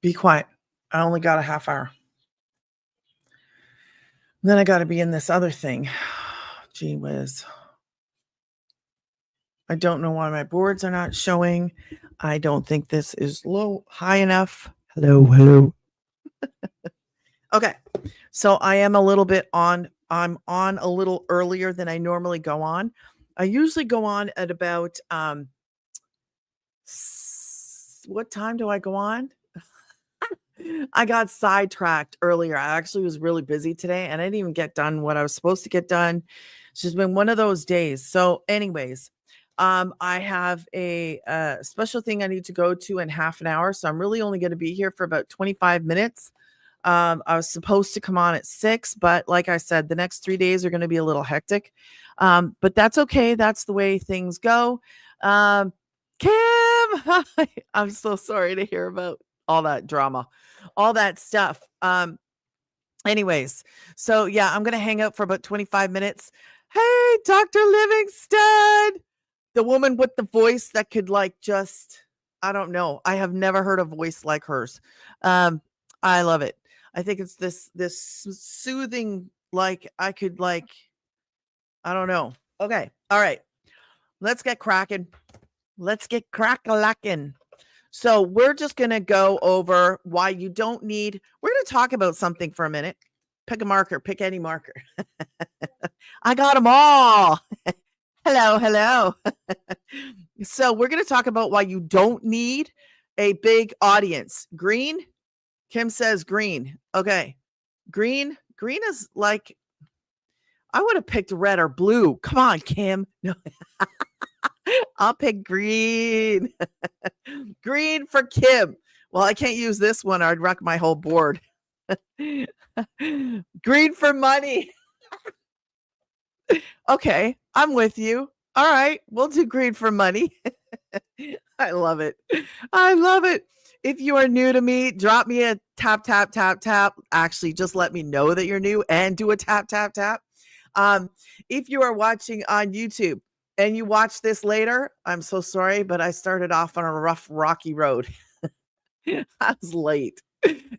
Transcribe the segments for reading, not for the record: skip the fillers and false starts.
Be quiet. I only got a half hour. Then I got to be in this other thing. Gee whiz. I don't know why my boards are not showing. I don't think this is high enough. Hello. Okay. So I am a little bit on. I'm on a little earlier than I normally go on. I usually go on at about what time do I go on? I got sidetracked earlier. I actually was really busy today and I didn't even get done what I was supposed to get done. It's just been one of those days. So, anyways, I have a special thing I need to go to in half an hour. So I'm really only going to be here for about 25 minutes. I was supposed to come on at 6, but like I said, the next 3 days are going to be a little hectic. But that's okay. That's the way things go. Kim, hi. I'm so sorry to hear about all that drama, all that stuff. Anyways, so yeah, I'm going to hang out for about 25 minutes. Hey, Dr. Livingston, the woman with the voice that could I don't know. I have never heard a voice like hers. I love it. I think it's this soothing, I don't know. Okay. All right. Let's get cracking. Let's get crack-a-lackin'. So we're just going to go over why you don't need, we're going to talk about something for a minute. Pick a marker, pick any marker. I got them all. Hello. So we're going to talk about why you don't need a big audience. Green? Kim says green. Okay. Green is like, I would have picked red or blue. Come on, Kim. No. I'll pick green. Green for Kim. Well, I can't use this one. I'd wreck my whole board. Green for money. Okay, I'm with you. All right, we'll do green for money. I love it. I love it. If you are new to me, drop me a tap. Actually, just let me know that you're new and do a tap. If you are watching on YouTube and you watch this later, I'm so sorry, but I started off on a rough, rocky road. I was late.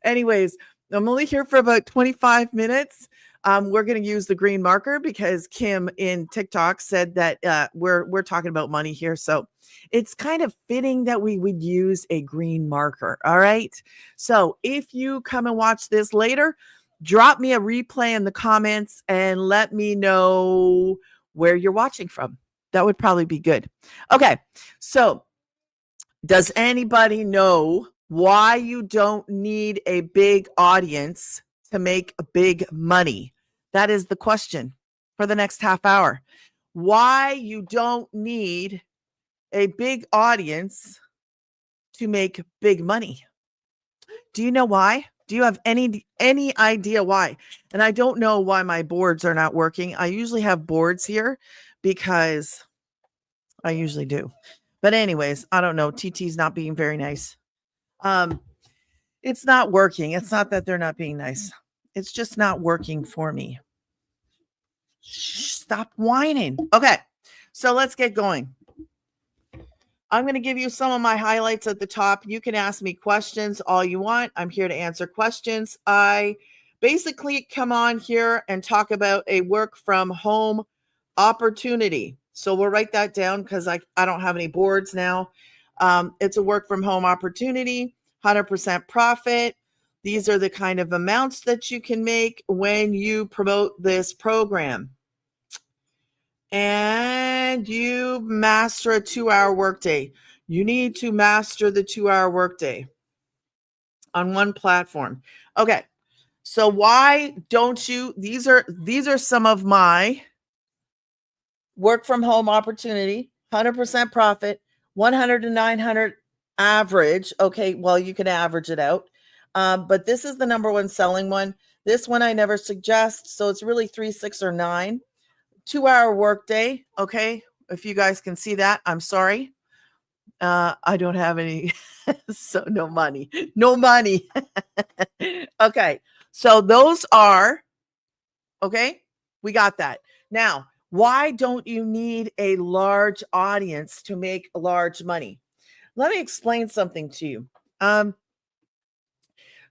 Anyways, I'm only here for about 25 minutes. We're going to use the green marker because Kim in TikTok said that we're talking about money here. So it's kind of fitting that we would use a green marker. All right. So if you come and watch this later, drop me a replay in the comments and let me know where you're watching from. That would probably be good. Okay. So does anybody know why you don't need a big audience to make big money? That is the question for the next half hour. Why you don't need a big audience to make big money. Do you know why? Do you have any idea why? And I don't know why my boards are not working. I usually have boards here because I usually do. But anyways, I don't know. TT's not being very nice. It's not working. It's not that they're not being nice. It's just not working for me. Stop whining. Okay, so let's get going. I'm going to give you some of my highlights at the top. You can ask me questions all you want. I'm here to answer questions. I basically come on here and talk about a work from home opportunity. So we'll write that down because I don't have any boards now. It's a work from home opportunity, 100% profit. These are the kind of amounts that you can make when you promote this program. And you master a 2-hour workday. You need to master the 2-hour workday on one platform. Okay. So why don't you, these are some of my work from home opportunity, 100% profit, 100 to 900 average. Okay. Well, you can average it out. But this is the number one selling one. This one I never suggest. So it's really 3, 6, or 9. 2-hour workday. Okay. If you guys can see that, I'm sorry. I don't have any, so no money. Okay. So those are, okay. We got that. Now, why don't you need a large audience to make large money? Let me explain something to you.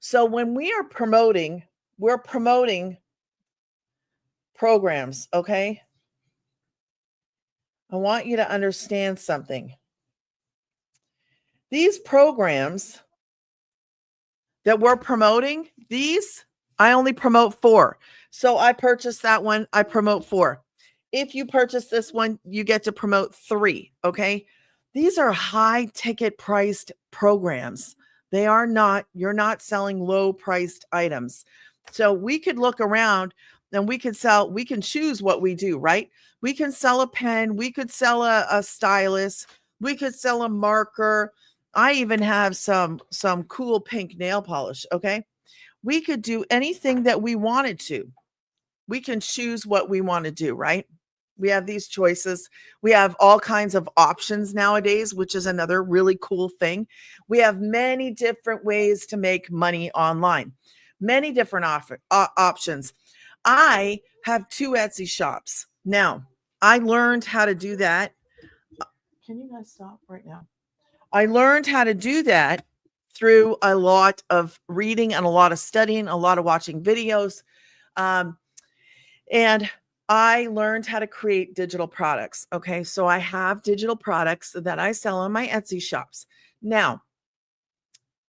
So when we're promoting programs, okay? I want you to understand something. These programs that we're promoting, these I only promote 4. So I purchased that one, I promote 4. If you purchase this one, you get to promote 3, okay? These are high ticket priced programs. They are not, you're not selling low priced items. So we could look around and we can choose what we do, right? We can sell a pen, we could sell a stylus, we could sell a marker. I even have some cool pink nail polish, okay? We could do anything that we wanted to. We can choose what we want to do, right? We have these choices. We have all kinds of options nowadays, which is another really cool thing. We have many different ways to make money online. Many different options. I have 2 Etsy shops. Now, I learned how to do that. Can you guys stop right now? I learned how to do that through a lot of reading and a lot of studying, a lot of watching videos. Um, and I learned how to create digital products. Okay. So I have digital products that I sell on my Etsy shops. Now,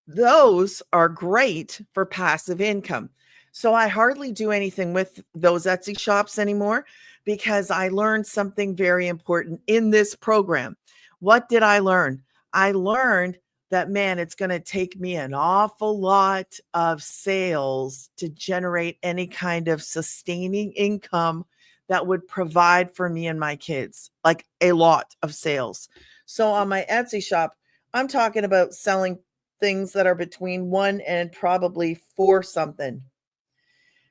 those are great for passive income. So I hardly do anything with those Etsy shops anymore because I learned something very important in this program. What did I learn? I learned that, man, it's going to take me an awful lot of sales to generate any kind of sustaining income that would provide for me and my kids, like a lot of sales. So on my Etsy shop, I'm talking about selling things that are between 1 and probably 4 something.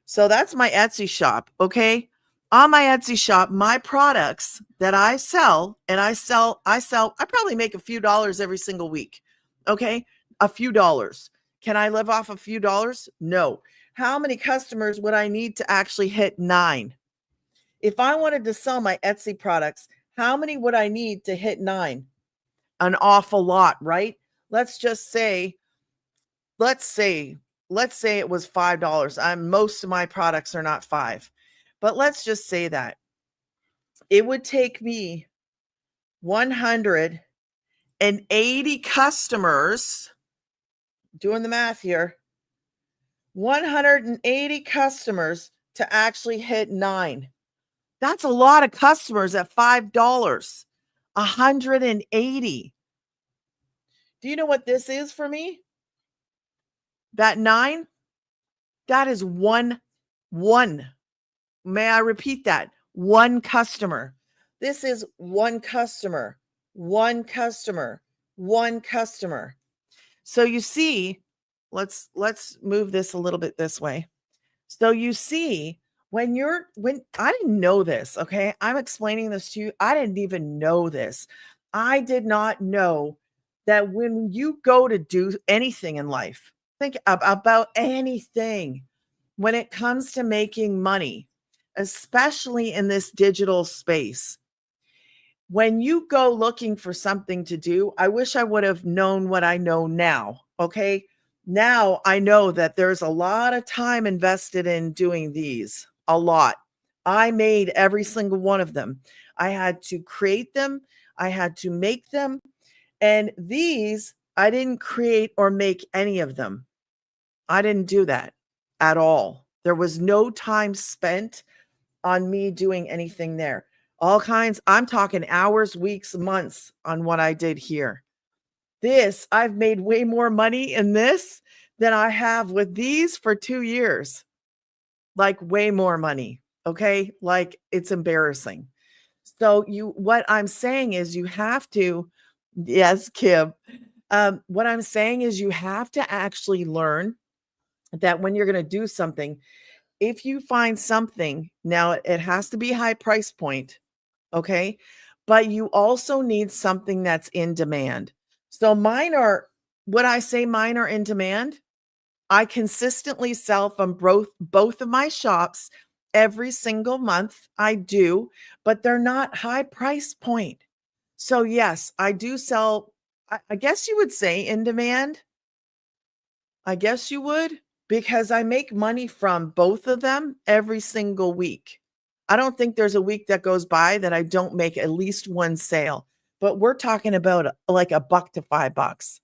So that's my Etsy shop, okay? On my Etsy shop, my products that I sell, and I probably make a few dollars every single week. Okay? A few dollars. Can I live off a few dollars? No. How many customers would I need to actually hit 9? If I wanted to sell my Etsy products, how many would I need to hit 9? An awful lot, right? Let's just say let's say let's say it was $5. Most of my products are not 5. But let's just say that it would take me 180 customers, doing the math here, 180 customers to actually hit 9. That's a lot of customers at $5. 180. Do you know what this is for me? That 9, that is one. May I repeat that? One customer. This is one customer, one customer, one customer. So you see, let's move this a little bit this way. So you see, when I didn't know this, okay? I'm explaining this to you. I didn't even know this. I did not know that when you go to do anything in life, think about anything when it comes to making money, especially in this digital space. When you go looking for something to do, I wish I would have known what I know now. Okay. Now I know that there's a lot of time invested in doing these, a lot. I made every single one of them. I had to create them, I had to make them. And these, I didn't create or make any of them. I didn't do that at all. There was no time spent on me doing anything there. All kinds, I'm talking hours, weeks, months on what I did here. This, I've made way more money in this than I have with these for 2 years. Like way more money. Okay? Like it's embarrassing. So what I'm saying is you have to, yes, Kim. What I'm saying is you have to actually learn that when you're going to do something, if you find something, now it has to be high price point, okay? But you also need something that's in demand. So would I say mine are in demand? I consistently sell from both of my shops every single month. I do, but they're not high price point. So yes, I do sell, I guess you would say in demand. I guess you would, because I make money from both of them every single week. I don't think there's a week that goes by that I don't make at least one sale. But we're talking about like a buck to $5.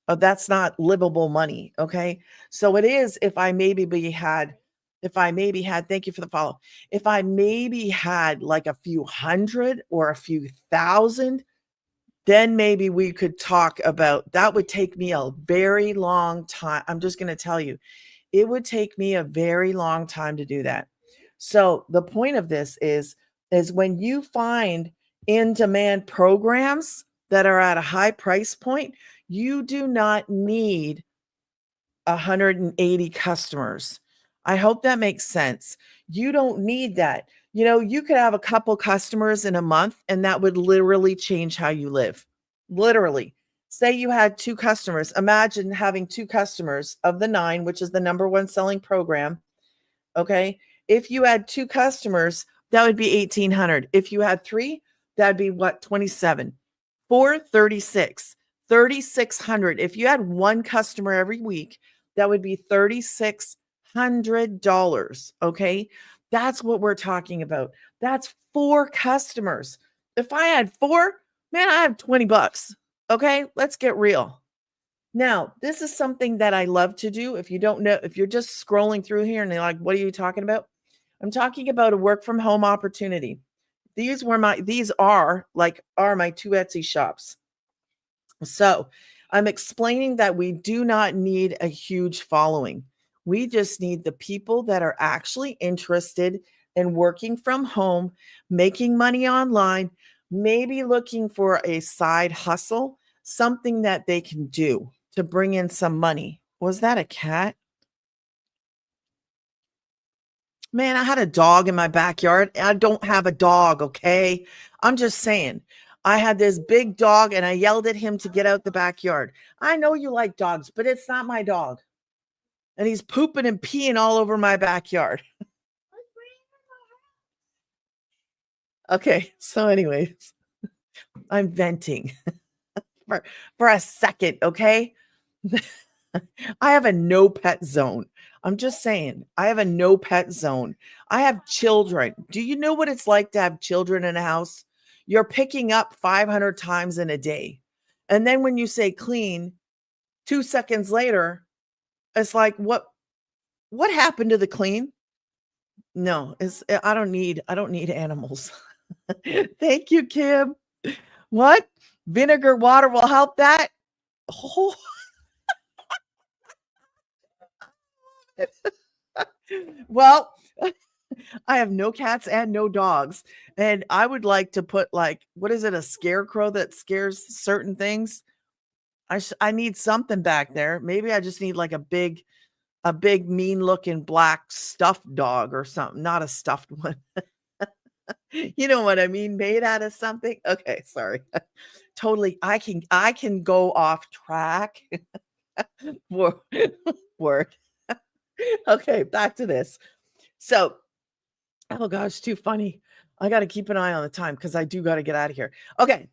Oh, that's not livable money. Okay. So it is if I maybe had, thank you for the follow. If I maybe had like a few hundred or a few thousand, then maybe we could talk about that. Would take me a very long time. I'm just going to tell you, it would take me a very long time to do that. So the point of this is when you find in-demand programs that are at a high price point, you do not need 180 customers. I hope that makes sense. You don't need that. You could have a couple customers in a month and that would literally change how you live. Literally. Say you had two customers. Imagine having two customers of the 9, which is the number one selling program. Okay. If you had two customers, that would be 1,800. If you had three, that'd be what? 27. 4, 36. 3,600. If you had one customer every week, that would be $3,600. Okay. That's what we're talking about. That's 4 customers. If I had 4, man, I have 20 bucks. Okay. Let's get real. Now, this is something that I love to do. If you don't know, if you're just scrolling through here and you're like, what are you talking about? I'm talking about a work from home opportunity. These are my 2 Etsy shops. So I'm explaining that we do not need a huge following. We just need the people that are actually interested in working from home, making money online, maybe looking for a side hustle, something that they can do to bring in some money. Was that a cat? Man, I had a dog in my backyard. I don't have a dog, okay? I'm just saying. I had this big dog and I yelled at him to get out the backyard. I know you like dogs, but it's not my dog. And he's pooping and peeing all over my backyard. Okay, so anyways, I'm venting for a second, okay? I have a no pet zone. I'm just saying, I have a no pet zone. I have children. Do you know what it's like to have children in a house? You're picking up 500 times in a day. And then when you say clean, 2 seconds later, it's like, what happened to the clean? No, I don't need animals. Thank you, Kim. What? Vinegar water will help that? Oh. Well, I have no cats and no dogs. And I would like to put like, what is it, a scarecrow that scares certain things? I need something back there. Maybe I just need like a big mean looking black stuffed dog or something, not a stuffed one. You know what I mean? Made out of something. Okay, sorry. Totally. I can go off track. Word. Word. Okay, back to this. So, oh gosh, too funny. I got to keep an eye on the time because I do got to get out of here. Okay.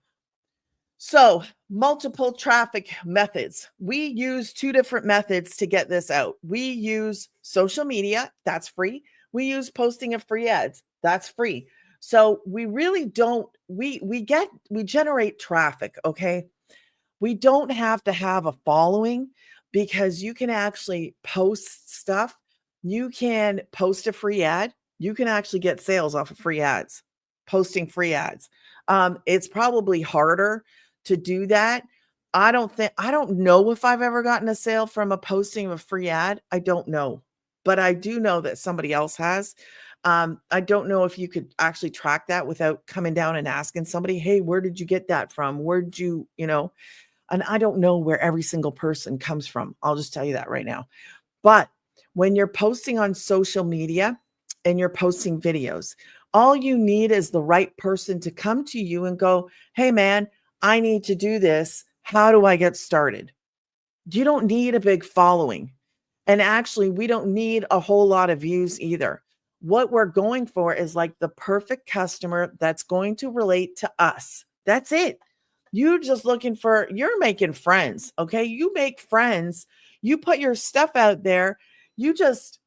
So, multiple traffic methods. We use 2 different methods to get this out. We use social media, that's free. We use posting of free ads, that's free. So, we really don't we generate traffic, okay? We don't have to have a following because you can actually post stuff. You can post a free ad. You can actually get sales off of free ads, posting free ads. It's probably harder to do that. I don't know if I've ever gotten a sale from a posting of a free ad. I don't know, but I do know that somebody else has. I don't know if you could actually track that without coming down and asking somebody, hey, where did you get that from? Where did you? And I don't know where every single person comes from. I'll just tell you that right now. But when you're posting on social media and you're posting videos, all you need is the right person to come to you and go, hey, man, I need to do this. How do I get started? You don't need a big following. And actually, we don't need a whole lot of views either. What we're going for is like the perfect customer that's going to relate to us. That's it. You're making friends. Okay. You make friends. You put your stuff out there, you just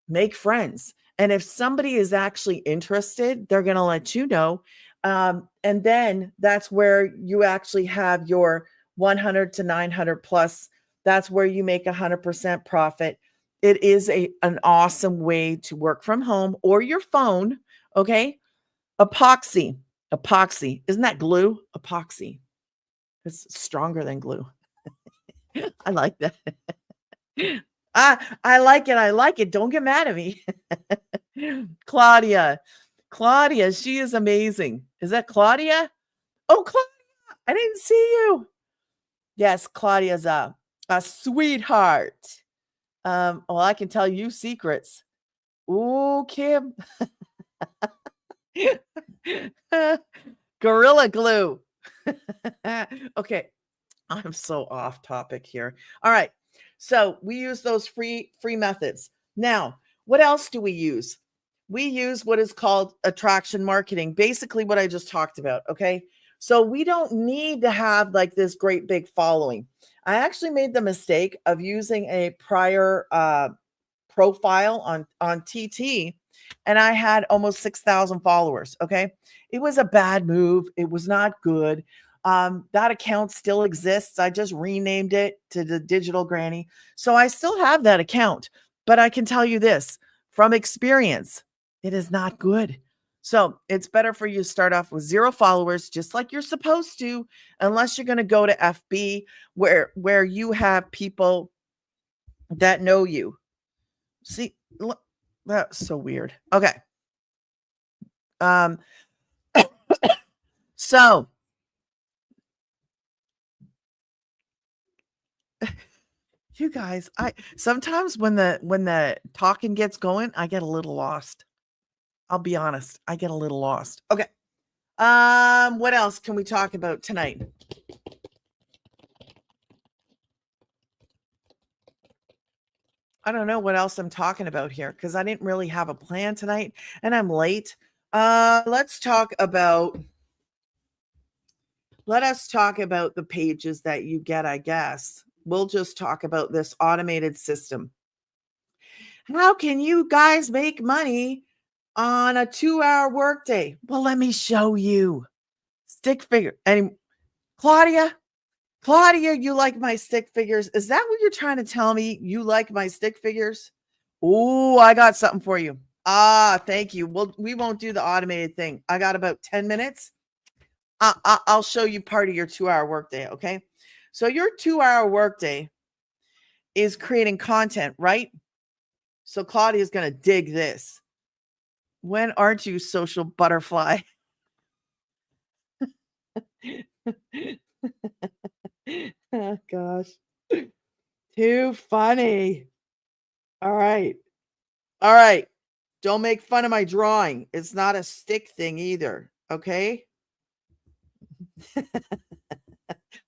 make friends. And if somebody is actually interested, they're going to let you know. And then that's where you actually have your 100 to 900 plus. That's where you make 100% profit. It is an awesome way to work from home or your phone. Okay. Epoxy. Isn't that glue? Epoxy. It's stronger than glue. I like that. I like it. I like it. Don't get mad at me. Claudia. Claudia, she is amazing. Is that Claudia? Oh, Claudia, I didn't see you. Yes, Claudia's a sweetheart. Well, I can tell you secrets. Ooh, Kim. Gorilla glue. Okay. I'm so off topic here. All right. So we use those free methods. Now, what else do we use? We use what is called attraction marketing, basically what I just talked about. Okay. So we don't need to have like this great big following. I actually made the mistake of using a prior profile on TT, and I had almost 6,000 followers. Okay. It was a bad move. It was not good. That account still exists. I just renamed it to the Digital Granny. So I still have that account, but I can tell you this from experience, it is not good. So it's better for you to start off with 0 followers, just like you're supposed to, unless you're going to go to FB where you have people that know you. See, look, that's so weird. Okay. Um, so you guys, I sometimes when the talking gets going, I get a little lost. I'll be honest, I get a little lost. Okay. What else can we talk about tonight? I don't know what else I'm talking about here because I didn't really have a plan tonight and I'm late. Let's talk about let us talk about the pages that you get, I guess. We'll just talk about this automated system. How can you guys make money on a 2-hour workday? Well, let me show you. Stick figure. And Claudia, you like my stick figures. Is that what you're trying to tell me? You like my stick figures? Oh, I got something for you. Ah, thank you. Well, we won't do the automated thing. I got about 10 minutes. I'll show you part of your 2-hour workday. Okay. So your 2-hour workday is creating content, right? So Claudia is going to dig this. When aren't you social butterfly? Oh, gosh. Too funny. All right. All right. Don't make fun of my drawing. It's not a stick thing either. Okay.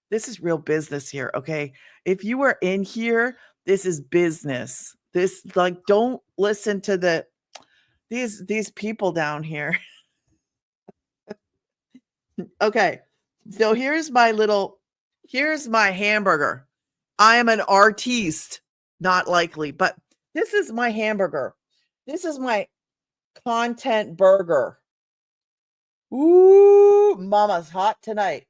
This is real business here. Okay. If you are in here, this is business. This, like, don't listen to these people down here. Okay. So here's my hamburger. I am an artiste, not likely, but this is my hamburger. This is my content burger. Ooh, mama's hot tonight.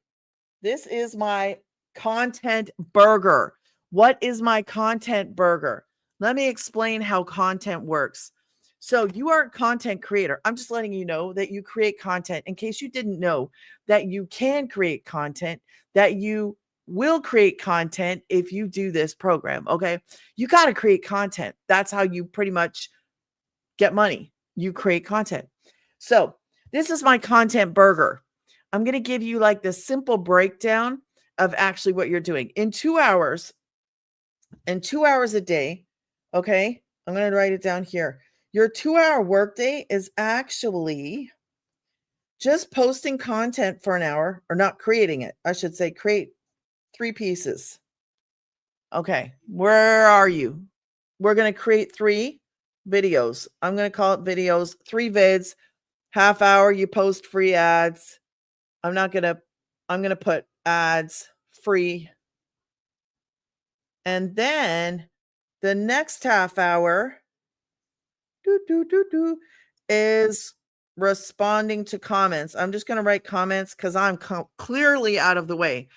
This is my content burger. What is my content burger? Let me explain how content works. So, you are a content creator. I'm just letting you know that you create content in case you didn't know that you can create content, that you will create content if you do this program. Okay. You got to create content. That's how you pretty much get money. You create content. So, this is my content burger. I'm going to give you like the simple breakdown of actually what you're doing in 2 hours, a day. Okay. I'm going to write it down here. Your 2-hour workday is actually just posting content for an hour, or not creating it. I should say create 3 pieces. Okay. Where are you? We're going to create 3 videos. I'm going to call it videos, 3 vids, half hour. You post free ads. I'm going to put ads free And then the next half hour do, do, do, do, is responding to comments. I'm just going to write comments because I'm clearly out of the way.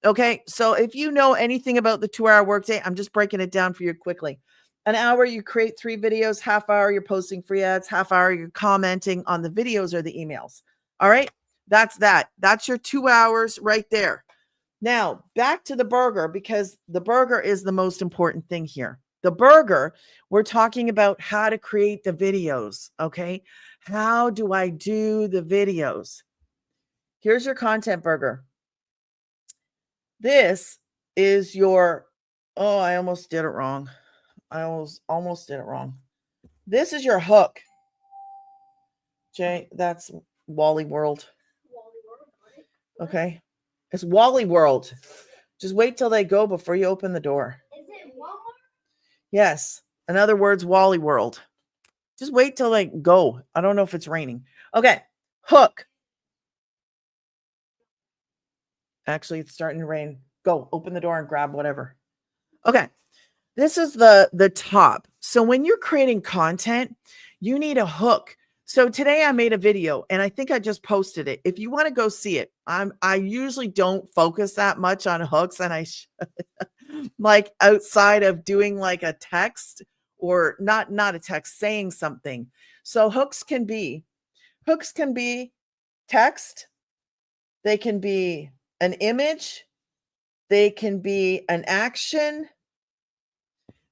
Okay. So if you know anything about the 2-hour workday, I'm just breaking it down for you quickly. An hour, you create 3 videos, half hour, you're posting free ads, half hour, you're commenting on the videos or the emails. All right. That's that. That's your 2 hours right there. Now, back to the burger, because the burger is the most important thing here. The burger, we're talking about how to create the videos, okay? How do I do the videos? Here's your content burger. This is your, oh, I almost did it wrong. I almost did it wrong. This is your hook. Jay, that's Wally World. Okay. It's Wally World. Just wait till they go before you open the door. Is it Walmart? Yes. In other words, Wally World. Just wait till they go. I don't know if it's raining. Okay. Hook. Actually, it's starting to rain. Go. Open the door and grab whatever. Okay. This is the top. So when you're creating content, you need a hook. So today I made a video and I think I just posted it. If you want to go see it, I usually don't focus that much on hooks, and I like outside of doing like a text or not a text, saying something. So hooks can be text, they can be an image, they can be an action,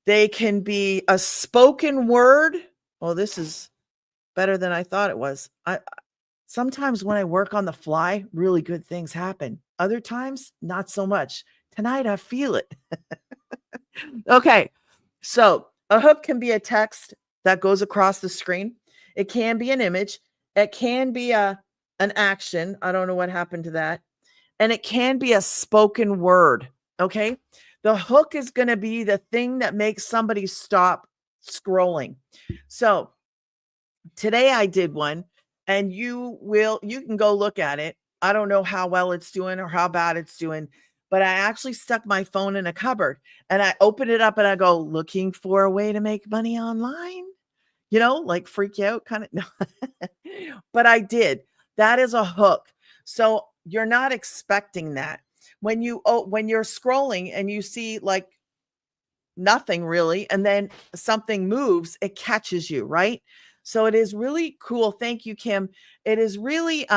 they can be a spoken word. Oh, this is better than I thought it was. I sometimes when I work on the fly, really good things happen. Other times, not so much. Tonight I feel it. Okay. So a hook can be a text that goes across the screen. It can be an image. It can be an action. I don't know what happened to that. And it can be a spoken word. Okay. The hook is going to be the thing that makes somebody stop scrolling. So today I did one, and you can go look at it. I don't know how well it's doing or how bad it's doing, but I actually stuck my phone in a cupboard and I open it up and I go, looking for a way to make money online, like freak you out kind of. No. But I did. That is a hook. So you're not expecting that. When you're scrolling and you see like nothing really, and then something moves, it catches you, right? So it is really cool. Thank you, Kim. It is really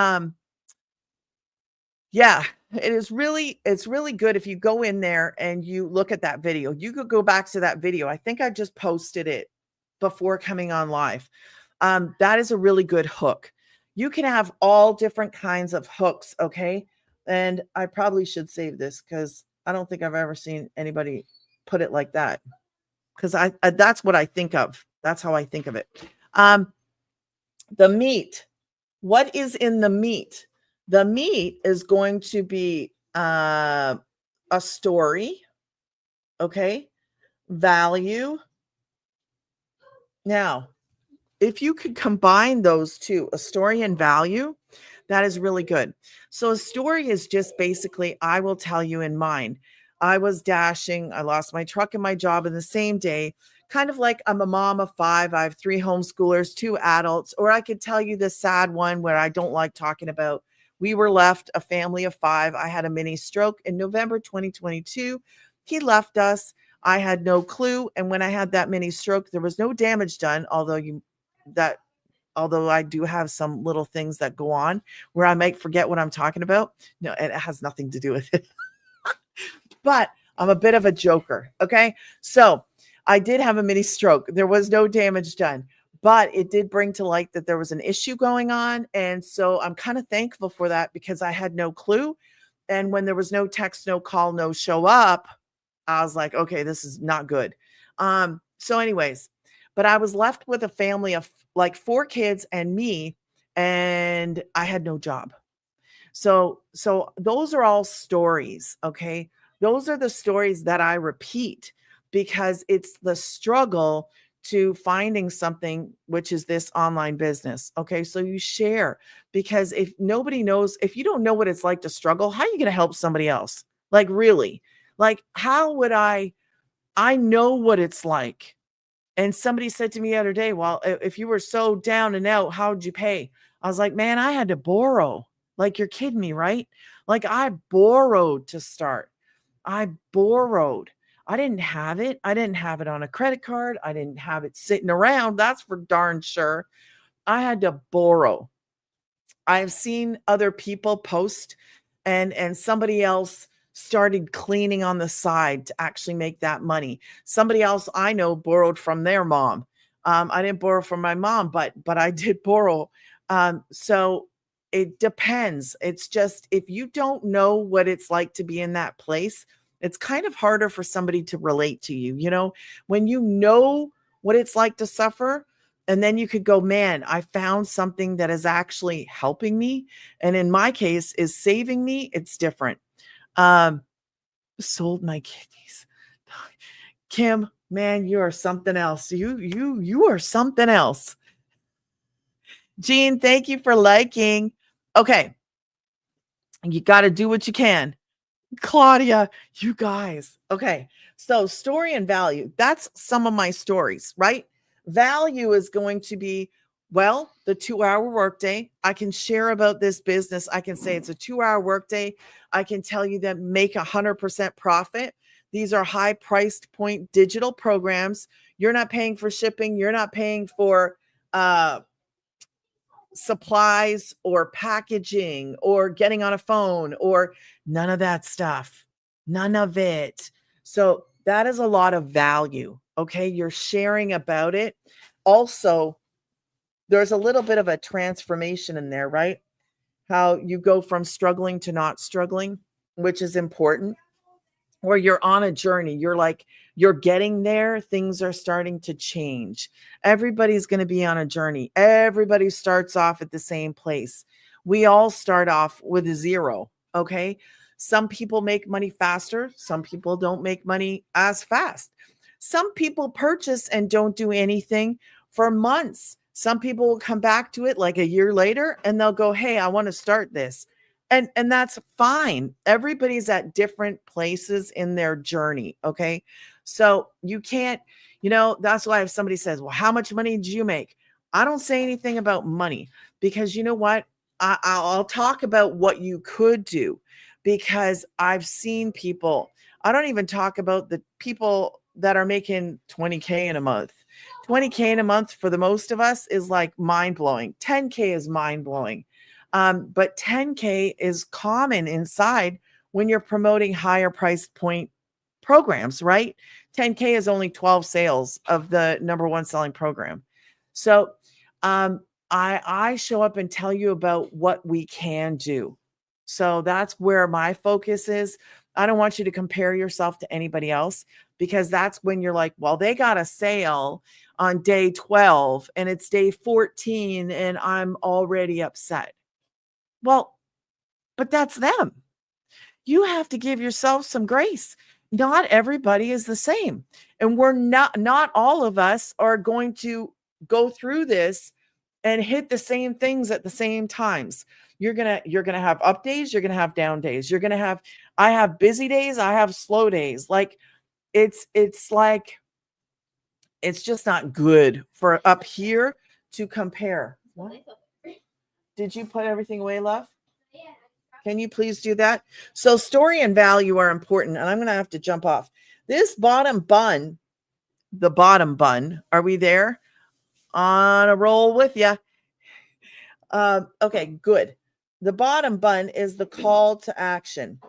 yeah, it's really good if you go in there and you look at that video. You could go back to that video. I think I just posted it before coming on live. That is a really good hook. You can have all different kinds of hooks, okay? And I probably should save this because I don't think I've ever seen anybody put it like that. Because I that's what I think of. That's how I think of it. The meat. What is in the meat? The meat is going to be a story, okay? Value. Now, if you could combine those two, a story and value, that is really good. So a story is just basically, I will tell you in mine. I was dashing. I lost my truck and my job in the same day. Kind of like I'm a mom of 5. I have 3 homeschoolers, 2 adults. Or I could tell you the sad one where I don't like talking about. We were left a family of 5. I had a mini stroke in November 2022. He left us. I had no clue. And when I had that mini stroke, there was no damage done, although I do have some little things that go on where I might forget what I'm talking about. No, it has nothing to do with it. But I'm a bit of a joker. Okay. So I did have a mini stroke. There was no damage done, but it did bring to light that there was an issue going on. And so I'm kind of thankful for that because I had no clue. And when there was no text, no call, no show up, I was like, okay, this is not good. So anyways, but I was left with a family of like 4 kids and me, and I had no job. So those are all stories, okay? Those are the stories that I repeat because it's the struggle to finding something, which is this online business. Okay. So you share, because if nobody knows, if you don't know what it's like to struggle, how are you going to help somebody else? Like, really? Like, how would I I know what it's like. And somebody said to me the other day, well, if you were so down and out, how'd you pay? I was like, man, I had to borrow. Like, you're kidding me, right? Like, I borrowed to start. I borrowed. I didn't have it. I didn't have it on a credit card. I didn't have it sitting around. That's for darn sure. I had to borrow. I've seen other people post and somebody else started cleaning on the side to actually make that money. Somebody else I know borrowed from their mom. I didn't borrow from my mom, but I did borrow. So it depends. It's just if you don't know what it's like to be in that place, it's kind of harder for somebody to relate to you. You know, when you know what it's like to suffer, and then you could go, man, I found something that is actually helping me. And in my case, is saving me. It's different. Um, Sold my kidneys. Kim, man, you are something else. You are something else. Jean, thank you for liking. Okay. You got to do what you can. Claudia, you guys. Okay. So, story and value. That's some of my stories, right? Value is going to be, well, the 2-hour workday. I can share about this business. I can say it's a 2-hour workday. I can tell you that make 100% profit. These are high priced point digital programs. You're not paying for shipping. You're not paying for supplies or packaging or getting on a phone or none of that stuff. None of it. So that is a lot of value. Okay. You're sharing about it. Also, there's a little bit of a transformation in there, right? How you go from struggling to not struggling, which is important, or you're on a journey. You're like, you're getting there. Things are starting to change. Everybody's going to be on a journey. Everybody starts off at the same place. We all start off with a zero. Okay. Some people make money faster. Some people don't make money as fast. Some people purchase and don't do anything for months. Some people will come back to it like a year later and they'll go, hey, I want to start this. And that's fine. Everybody's at different places in their journey, okay? So you can't, that's why if somebody says, well, how much money did you make? I don't say anything about money because you know what? I'll talk about what you could do because I've seen people. I don't even talk about the people that are making 20K in a month. 20K in a month for the most of us is like mind blowing. 10K is mind blowing. But 10K is common inside when you're promoting higher price point programs, right? 10K is only 12 sales of the number one selling program. So I show up and tell you about what we can do. So that's where my focus is. I don't want you to compare yourself to anybody else because that's when you're like, well, they got a sale on day 12 and it's day 14 and I'm already upset. Well, but that's them. You have to give yourself some grace. Not everybody is the same. And we're not all of us are going to go through this and hit the same things at the same times. You're going to have up days, you're going to have down days. I have busy days, I have slow days. Like it's like it's just not good for up here to compare. What? Did you put everything away, love? Can you please do that? So story and value are important. And I'm going to have to jump off. This bottom bun, the bottom bun, are we there? On a roll with you. Okay, good. The bottom bun is the call to action.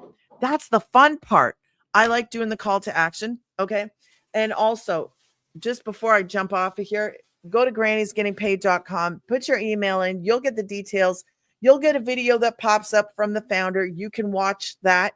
That's the fun part. I like doing the call to action. Okay. And also, just before I jump off of here, go to grannysgettingpaid.com, put your email in, you'll get the details. You'll get a video that pops up from the founder. You can watch that.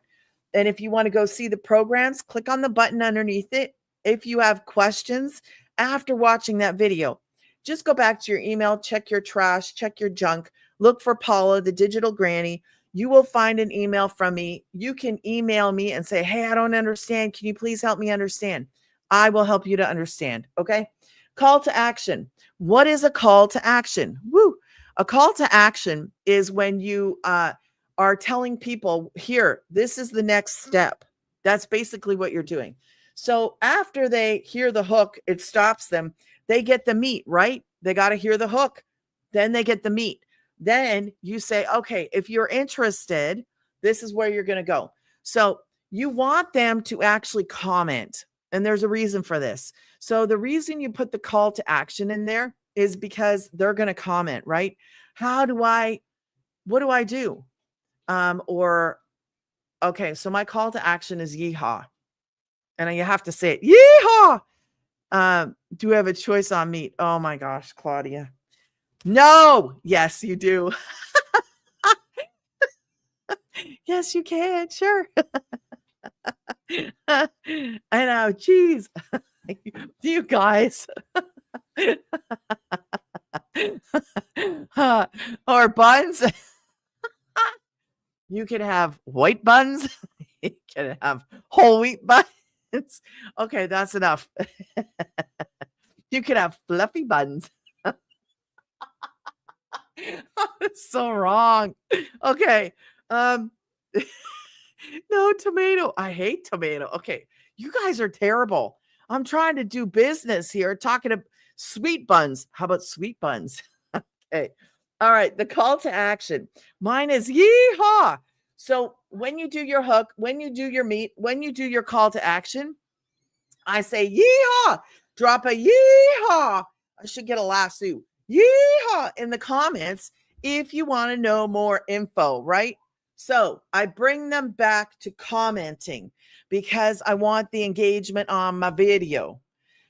And if you want to go see the programs, click on the button underneath it. If you have questions after watching that video, just go back to your email, check your trash, check your junk, look for Paula, the digital granny. You will find an email from me. You can email me and say, hey, I don't understand. Can you please help me understand? I will help you to understand. Okay. Call to action. What is a call to action? Woo. A call to action is when you are telling people, here, this is the next step. That's basically what you're doing. So after they hear the hook, it stops them. They get the meat, right? They got to hear the hook. Then they get the meat. Then you say, okay, if you're interested, this is where you're going to go. So you want them to actually comment. And there's a reason for this. So the reason you put the call to action in there is because they're going to comment, right? What do I do? Or, okay, so my call to action is yeehaw. And you have to say it, yeehaw. Do we have a choice on meat? Oh my gosh, Claudia. No. Yes, you do. Yes, you can. Sure. I know. Geez. You guys. Or buns. You can have white buns. You can have whole wheat buns. Okay, that's enough. You can have fluffy buns. So wrong. Okay. No tomato. I hate tomato. Okay. You guys are terrible. I'm trying to do business here, talking to sweet buns. How about sweet buns? Okay. All right. The call to action. Mine is yeehaw. So when you do your hook, when you do your meat, when you do your call to action, I say yeehaw. Drop a yeehaw. I should get a lasso. Yeehaw in the comments if you want to know more info, right? So I bring them back to commenting because I want the engagement on my video.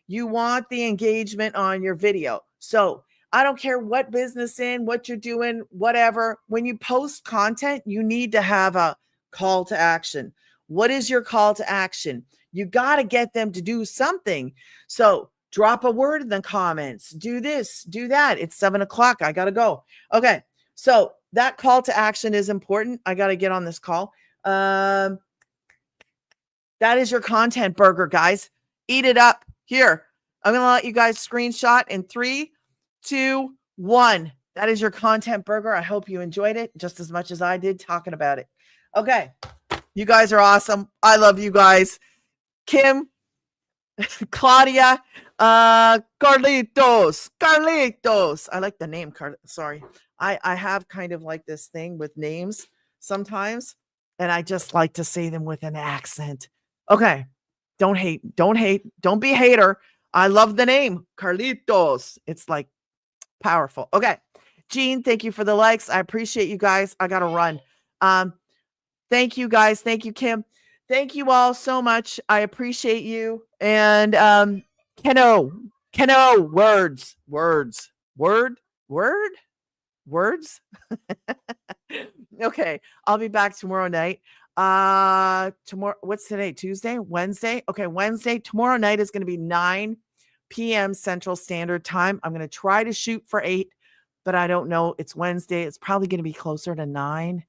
You want the engagement on your video. So I don't care what business in, what you're doing, whatever. When you post content, you need to have a call to action. What is your call to action? You got to get them to do something. So drop a word in the comments. Do this, do that. It's 7:00. I got to go. Okay. So that call to action is important. I got to get on this call. That is your content burger, guys. Eat it up. Here, I'm going to let you guys screenshot in 3, 2, 1. That is your content burger. I hope you enjoyed it just as much as I did talking about it. Okay. You guys are awesome. I love you guys. Kim, Claudia, Carlitos. I like the name. Sorry. I have kind of like this thing with names sometimes, and I just like to say them with an accent. Okay. Don't hate. Don't be a hater. I love the name Carlitos. It's like powerful. Okay. Jean, thank you for the likes. I appreciate you guys. I got to run. Thank you guys. Thank you, Kim. Thank you all so much. I appreciate you. And Keno, words. Words. Okay, I'll be back tomorrow night. Tomorrow, what's today? Tuesday? Wednesday? Okay, Wednesday. Tomorrow night is going to be 9 p.m. Central Standard Time. I'm going to try to shoot for 8, but I don't know. It's Wednesday. It's probably going to be closer to 9.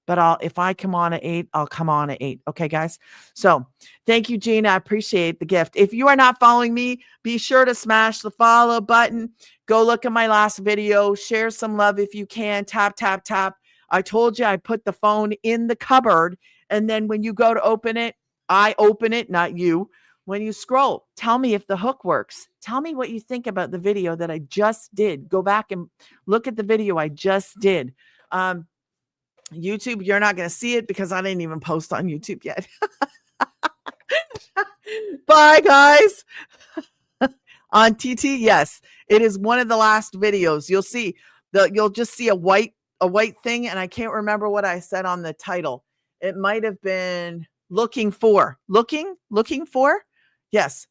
But if I come on at 8, I'll come on at 8. Okay, guys? So thank you, Gina. I appreciate the gift. If you are not following me, be sure to smash the follow button. Go look at my last video. Share some love if you can. Tap, tap, tap. I told you I put the phone in the cupboard. And then when you go to open it, I open it, not you. When you scroll, tell me if the hook works. Tell me what you think about the video that I just did. Go back and look at the video I just did. YouTube, you're not going to see it because I didn't even post on YouTube yet. Bye, guys. On TT, yes, it is one of the last videos. You'll see you'll just see a white thing, and I can't remember what I said on the title. It might have been looking for. Yes.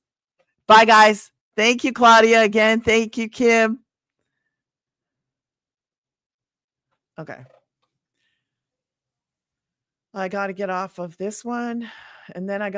Bye, guys. Thank you, Claudia. Again, thank you, Kim. Okay. I got to get off of this one, and then I got